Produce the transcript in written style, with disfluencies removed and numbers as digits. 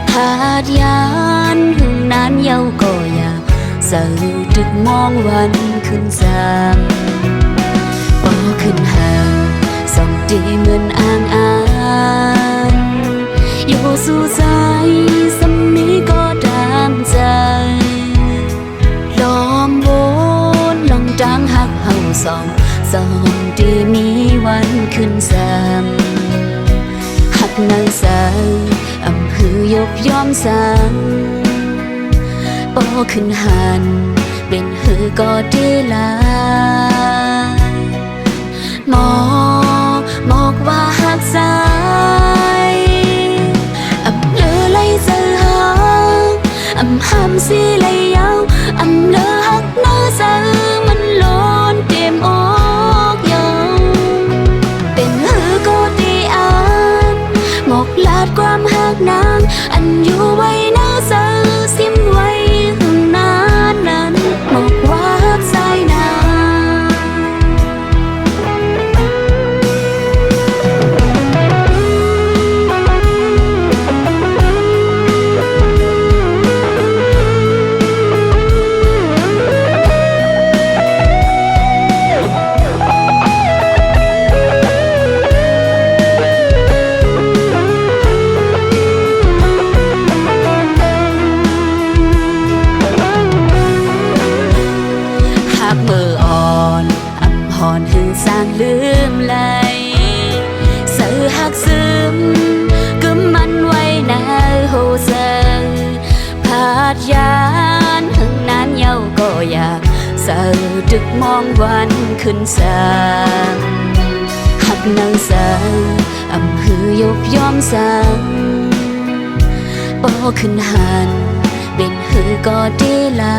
ผาดยานหึงนานเย้าก็อยากเสือตึกมองวันขึ้นสามปอขึ้นห่างส่องดีเงินอ่างอยู่สู่ใจสำนี้ก็ตามใจล้อมวนลองจางหักเฮาส่องดีมีวันขึ้นสามหักนางสาวอำหือยกยอมสั่งปอขึ้นหันเป็นหือก็ดีลาบอกว่าหักสายอำเลอไล่เจอหาอำห้ามสิไล่ยาวอำเลอหักเนื้อเสือมันล้นเต็มอกยองเป็นหือก็ดีอ่านหมกลาดความหักนางอันอยู่ไว้เนื้อเสือซิมไว้หึงนานนั้นบอกว่าหักสายนางสร้างลืมไหลเสือหักซึมกึมมันไว้หน้าโฮเซอผาดยานหึงนานเย้าก็อยากเสือดึกมองวันขึ้นสามหักนางสาวอำหือยกยอมสั่งปอขึ้นหันเป็นหือก็ดีลา